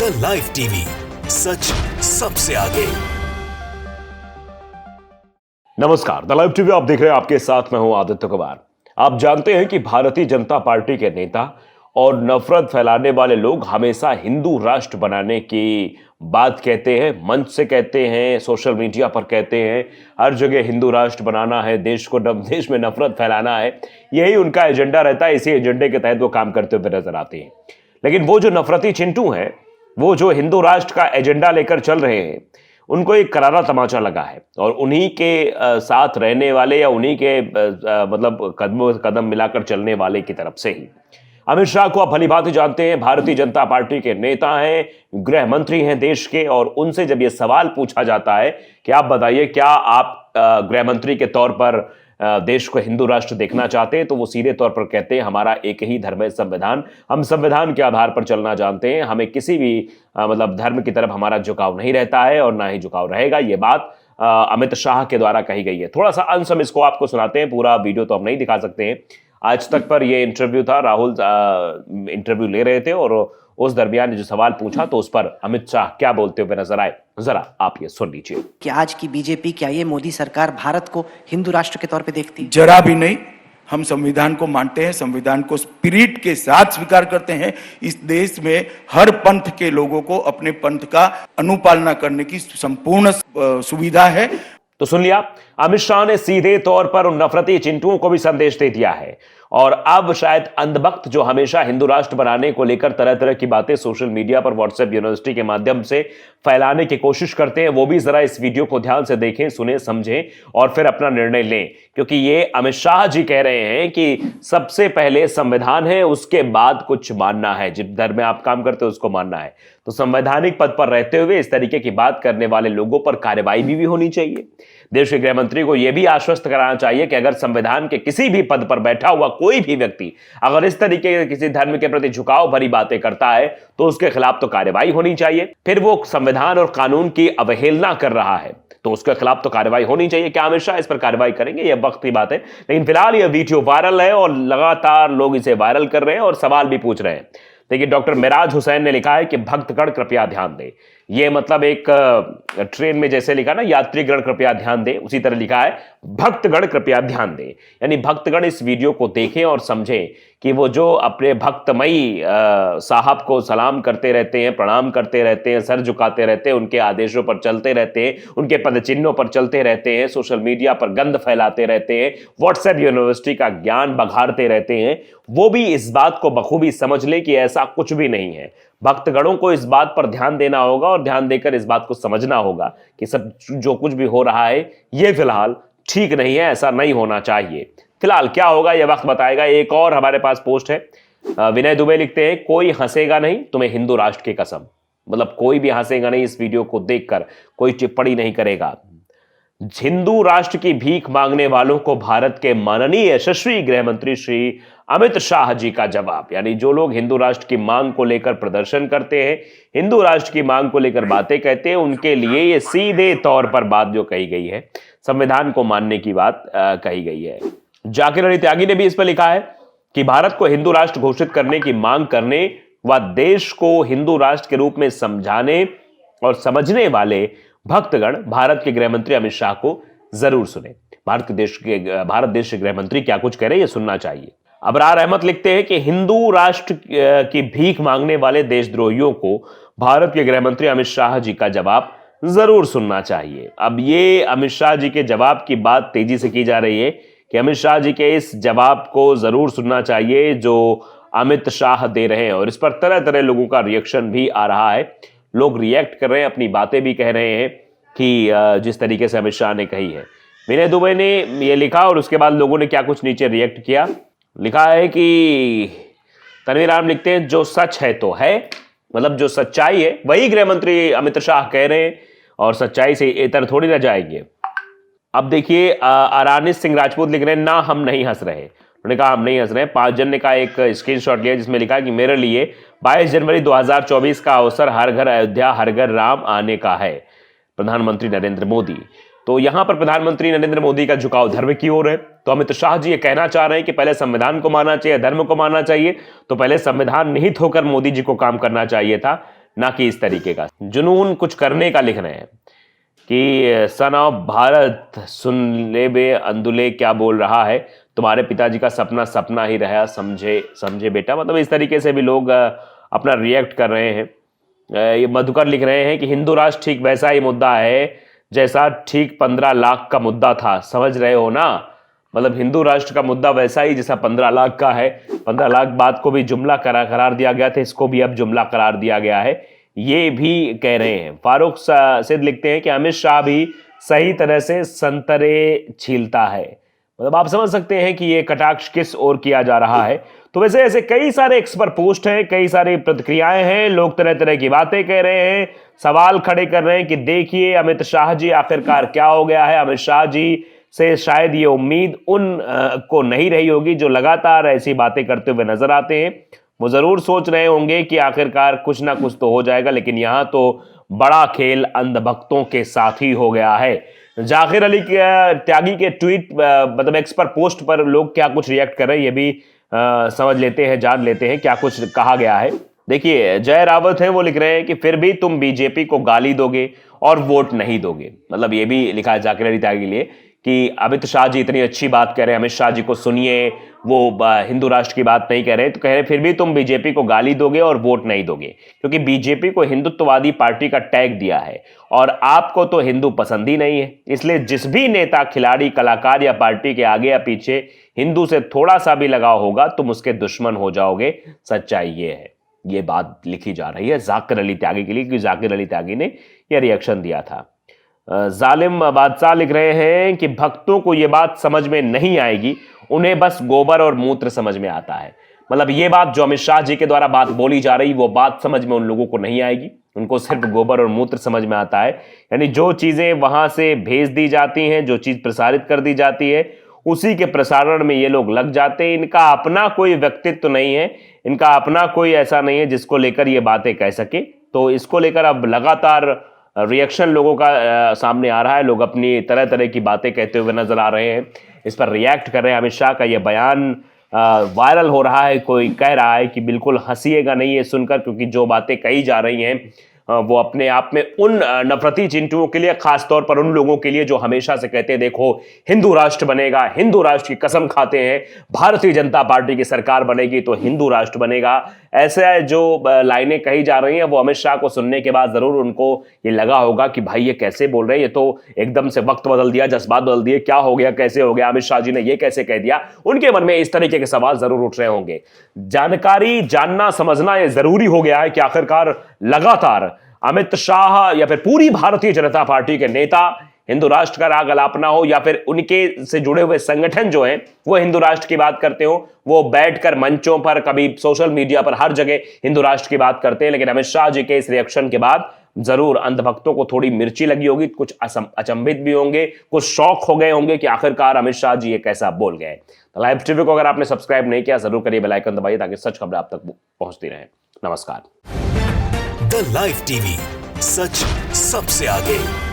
The live TV, सच सबसे आगे। नमस्कार, द लाइव टीवी आप देख रहे हैं। आपके साथ मैं हूं आदित्य कुमार। आप जानते हैं कि भारतीय जनता पार्टी के नेता और नफरत फैलाने वाले लोग हमेशा हिंदू राष्ट्र बनाने की बात कहते हैं, मंच से कहते हैं, सोशल मीडिया पर कहते हैं, हर जगह हिंदू राष्ट्र बनाना है, देश में नफरत फैलाना है। यही उनका एजेंडा रहता है। इसी एजेंडे के तहत वो काम करते हुए नजर आते हैं। लेकिन वो जो नफरती चिंटू हैं, वो जो हिंदू राष्ट्र का एजेंडा लेकर चल रहे हैं, उनको एक करारा तमाचा लगा है। और उन्हीं के साथ रहने वाले या उन्हीं के मतलब कदमों कदम मिलाकर चलने वाले की तरफ से ही अमित शाह को आप भली भांति जानते हैं। भारतीय जनता पार्टी के नेता हैं, गृह मंत्री हैं देश के। और उनसे जब यह सवाल पूछा जाता है कि आप बताइए, क्या आप गृह मंत्री के तौर पर देश को हिंदू राष्ट्र देखना चाहते हैं, तो वो सीधे तौर पर कहते हैं हमारा एक ही धर्म है, संविधान। हम संविधान के आधार पर चलना जानते हैं। हमें किसी भी मतलब धर्म की तरफ हमारा झुकाव नहीं रहता है और ना ही झुकाव रहेगा। ये बात अमित शाह के द्वारा कही गई है। थोड़ा सा अंश हम इसको आपको सुनाते हैं, पूरा वीडियो तो हम नहीं दिखा सकते हैं। आज तक पर यह इंटरव्यू था, राहुल इंटरव्यू ले रहे थे और उस दरमियान जो सवाल पूछा तो उस पर अमित शाह क्या बोलते हुए नजर आए, जरा आप ये सुन लीजिए। कि आज की बीजेपी, क्या ये मोदी सरकार भारत को हिंदू राष्ट्र के तौर पे देखती है? जरा भी नहीं। हम संविधान को मानते हैं, संविधान को स्पिरिट के साथ स्वीकार करते हैं। इस देश में हर पंथ के लोगों को अपने पंथ का अनुपालना करने की संपूर्ण सुविधा है। तो सुन लिया, अमित शाह ने सीधे तौर पर उन नफरती चिंटुओं को भी संदेश दे दिया है। और अब शायद अंधभक्त जो हमेशा हिंदू राष्ट्र बनाने को लेकर तरह तरह की बातें सोशल मीडिया पर, व्हाट्सएप यूनिवर्सिटी के माध्यम से फैलाने की कोशिश करते हैं, वो भी जरा इस वीडियो को ध्यान से देखें, सुने, समझें और फिर अपना निर्णय लें। क्योंकि ये अमित शाह जी कह रहे हैं कि सबसे पहले संविधान है, उसके बाद कुछ मानना है। जिस धर्म में आप काम करते हो उसको मानना है। तो संवैधानिक पद पर रहते हुए इस तरीके की बात करने वाले लोगों पर कार्रवाई भी होनी चाहिए। देश के गृह मंत्री को यह भी आश्वस्त कराना चाहिए कि अगर संविधान के किसी भी पद पर बैठा हुआ कोई भी व्यक्ति अगर इस तरीके के किसी धर्म के प्रति झुकाव भरी बातें करता है तो उसके खिलाफ तो कार्रवाई होनी चाहिए। फिर वो संविधान और कानून की अवहेलना कर रहा है तो उसके खिलाफ तो कार्रवाई होनी चाहिए। क्या अमित शाह इस पर कार्रवाई करेंगे, यह वक्त की बात है। लेकिन फिलहाल यह वीडियो वायरल है और लगातार लोग इसे वायरल कर रहे हैं और सवाल भी पूछ रहे हैं। देखिए, डॉक्टर मिराज हुसैन ने लिखा है कि भक्तगण कृपया ध्यान दें। ये मतलब एक ट्रेन में जैसे लिखा ना, यात्रीगण कृपया ध्यान दें, उसी तरह लिखा है भक्तगण कृपया ध्यान दें। यानी भक्तगण इस वीडियो को देखें और समझें कि वो जो अपने भक्तमयी साहब को सलाम करते रहते हैं, प्रणाम करते रहते हैं, सर झुकाते रहते हैं, उनके आदेशों पर चलते रहते हैं, उनके पदचिन्हों पर चलते रहते हैं, सोशल मीडिया पर गंद फैलाते रहते हैं, व्हाट्सएप यूनिवर्सिटी का ज्ञान बघाड़ते रहते हैं, वो भी इस बात को बखूबी समझ ले कि ऐसा कुछ भी नहीं है। भक्तगणों को इस बात पर ध्यान देना होगा और ध्यान देकर इस बात को समझना होगा कि सब जो कुछ भी हो रहा है ये फिलहाल ठीक नहीं है, ऐसा नहीं होना चाहिए। फिलहाल क्या होगा यह वक्त बताएगा। एक और हमारे पास पोस्ट है, विनय दुबे लिखते हैं, कोई हंसेगा नहीं तुम्हें हिंदू राष्ट्र की कसम। मतलब कोई भी हंसेगा नहीं इस वीडियो को देखकर, कोई टिप्पणी नहीं करेगा। हिंदू राष्ट्र की भीख मांगने वालों को भारत के माननीय यशस्वी गृह मंत्री श्री अमित शाह जी का जवाब। यानी जो लोग हिंदू राष्ट्र की मांग को लेकर प्रदर्शन करते हैं, हिंदू राष्ट्र की मांग को लेकर बातें कहते हैं, उनके लिए ये सीधे तौर पर बात जो कही गई है, संविधान को मानने की बात कही गई है। जाकिर अली त्यागी ने भी इस पर लिखा है कि भारत को हिंदू राष्ट्र घोषित करने की मांग करने व देश को हिंदू राष्ट्र के रूप में समझाने और समझने वाले भक्तगण भारत के गृह मंत्री अमित शाह को जरूर सुने। भारत देश के गृह मंत्री क्या कुछ कह रहे हैं ये सुनना चाहिए। अबरार अहमद लिखते हैं कि हिंदू राष्ट्र की भीख मांगने वाले देशद्रोहियों को भारत के गृह मंत्री अमित शाह जी का जवाब जरूर सुनना चाहिए। अब ये अमित शाह जी के जवाब की बात तेजी से की जा रही है कि अमित शाह जी के इस जवाब को जरूर सुनना चाहिए जो अमित शाह दे रहे हैं। और इस पर तरह तरह लोगों का रिएक्शन भी आ रहा है, लोग रिएक्ट कर रहे हैं, अपनी बातें भी कह रहे हैं कि जिस तरीके से अमित शाह ने कही है। विनय दुबे ने यह लिखा और उसके बाद लोगों ने क्या कुछ नीचे रिएक्ट किया। लिखा है कि तनवीर आलम लिखते हैं, जो सच है तो है, मतलब जो सच्चाई है वही गृह मंत्री अमित शाह कह रहे हैं और सच्चाई से इतर थोड़ी ना जाएंगे। अब देखिए, अरानिस सिंह राजपूत लिख रहे हैं, ना हम नहीं हंस रहे। उन्होंने कहा हम नहीं हंस रहे। 5 जन ने का एक स्क्रीनशॉट लिया जिसमें लिखा कि मेरे लिए 22 जनवरी 2024 का अवसर हर घर अयोध्या हर घर राम आने का है, प्रधानमंत्री नरेंद्र मोदी। तो यहां पर प्रधानमंत्री नरेंद्र मोदी का झुकाव धर्म की ओर है। तो अमित शाह जी ये कहना चाह रहे हैं कि पहले संविधान को मानना चाहिए, धर्म को मानना चाहिए, तो पहले संविधान निहित होकर मोदी जी को काम करना चाहिए था। ना कि इस तरीके का जुनून कुछ करने का लिख रहे हैं कि सन ऑफ भारत सुन ले बे अंदुले क्या बोल रहा है, तुम्हारे पिताजी का सपना सपना ही रहा, समझे समझे बेटा। मतलब इस तरीके से भी लोग अपना रिएक्ट कर रहे हैं। ये मधुकर लिख रहे हैं कि हिंदू राष्ट्र ठीक वैसा ही मुद्दा है जैसा ठीक 15 लाख का मुद्दा था, समझ रहे हो ना। मतलब हिंदू राष्ट्र का मुद्दा वैसा ही जैसा 15 लाख का है। 15 लाख बात को भी जुमला करार दिया गया था, इसको भी अब जुमला करार दिया गया है, ये भी कह रहे हैं। फारूक सिद्ध लिखते हैं कि अमित शाह भी सही तरह से संतरे छीलता है। मतलब आप समझ सकते हैं कि ये कटाक्ष किस ओर किया जा रहा है। तो वैसे ऐसे कई सारे एक्सपर्ट पोस्ट हैं, कई सारी प्रतिक्रियाएं हैं, लोग तरह तरह की बातें कह रहे हैं, सवाल खड़े कर रहे हैं कि देखिए अमित शाह जी आखिरकार क्या हो गया है। अमित शाह जी से शायद ये उम्मीद उन को नहीं रही होगी जो लगातार ऐसी बातें करते हुए नजर आते हैं। वो जरूर सोच रहे होंगे कि आखिरकार कुछ ना कुछ तो हो जाएगा, लेकिन यहां तो बड़ा खेल अंधभक्तों के साथ ही हो गया है। जाकिर अली त्यागी के ट्वीट मतलब एक्स पर पोस्ट पर लोग क्या कुछ रिएक्ट कर रहे हैं, ये भी समझ लेते हैं, जान लेते हैं क्या कुछ कहा गया है। देखिए जय रावत है, वो लिख रहे हैं कि फिर भी तुम बीजेपी को गाली दोगे और वोट नहीं दोगे। मतलब ये भी लिखा है जाकिर अली त्यागी के लिए कि अमित शाह जी इतनी अच्छी बात कह रहे हैं, अमित शाह जी को सुनिए, वो हिंदू राष्ट्र की बात नहीं कह रहे, तो कह रहे फिर भी तुम बीजेपी को गाली दोगे और वोट नहीं दोगे, क्योंकि बीजेपी को हिंदुत्ववादी पार्टी का टैग दिया है और आपको तो हिंदू पसंद ही नहीं है। इसलिए जिस भी नेता, खिलाड़ी, कलाकार या पार्टी के आगे या पीछे हिंदू से थोड़ा सा भी लगाव होगा तुम उसके दुश्मन हो जाओगे। सच्चाई ये है। ये बात लिखी जा रही है जाकिर अली त्यागी के लिए, क्योंकि जाकिर अली त्यागी ने यह रिएक्शन दिया था। जालिम बादशाह लिख रहे हैं कि भक्तों को यह बात समझ में नहीं आएगी, उन्हें बस गोबर और मूत्र समझ में आता है। मतलब ये बात जो अमित शाह जी के द्वारा बात बोली जा रही, वो बात समझ में उन लोगों को नहीं आएगी, उनको सिर्फ गोबर और मूत्र समझ में आता है। यानी जो चीजें वहां से भेज दी जाती हैं, जो चीज प्रसारित कर दी जाती है, उसी के प्रसारण में ये लोग लग जाते हैं। इनका अपना कोई व्यक्तित्व तो नहीं है, इनका अपना कोई ऐसा नहीं है जिसको लेकर ये बातें कह सके। तो इसको लेकर अब लगातार रिएक्शन लोगों का सामने आ रहा है। लोग अपनी तरह तरह की बातें कहते हुए नजर आ रहे हैं, इस पर रिएक्ट कर रहे हैं। अमित शाह का यह बयान वायरल हो रहा है। कोई कह रहा है कि बिल्कुल हंसिएगा नहीं ये सुनकर, क्योंकि जो बातें कही जा रही हैं वो अपने आप में उन नफरती चिंटुओं के लिए, खासतौर पर उन लोगों के लिए जो हमेशा से कहते हैं देखो हिंदू राष्ट्र बनेगा, हिंदू राष्ट्र की कसम खाते हैं, भारतीय जनता पार्टी की सरकार बनेगी तो हिंदू राष्ट्र बनेगा, ऐसे जो लाइनें कही जा रही हैं वो अमित शाह को सुनने के बाद जरूर उनको ये लगा होगा कि भाई ये कैसे बोल रहे हैं, ये तो एकदम से वक्त बदल दिया, जज्बात बदल दिए, क्या हो गया, कैसे हो गया, अमित शाह जी ने ये कैसे कह दिया। उनके मन में इस तरीके के सवाल जरूर उठ रहे होंगे। जानकारी, जानना, समझना ये जरूरी हो गया है कि आखिरकार लगातार अमित शाह या फिर पूरी भारतीय जनता पार्टी के नेता हिंदू राष्ट्र का राग अलापना हो या फिर उनके से जुड़े हुए संगठन जो हैं वो हिंदू राष्ट्र की बात करते हो, वो बैठकर मंचों पर, कभी सोशल मीडिया पर, हर जगह हिंदू राष्ट्र की बात करते हैं। लेकिन अमित शाह जी के इस रिएक्शन के बाद जरूर अंधभक्तों को थोड़ी मिर्ची लगी होगी, कुछ अचंभित भी होंगे, कुछ शौक हो गए होंगे कि आखिरकार अमित शाह जी ये कैसा बोल गए। तो लाइव टीवी को अगर आपने सब्सक्राइब नहीं किया जरूर करिए, बेल आइकन दबाइए ताकि सच खबरें आप तक पहुंचती रहें। नमस्कार। द लाइव टीवी, सच सबसे आगे।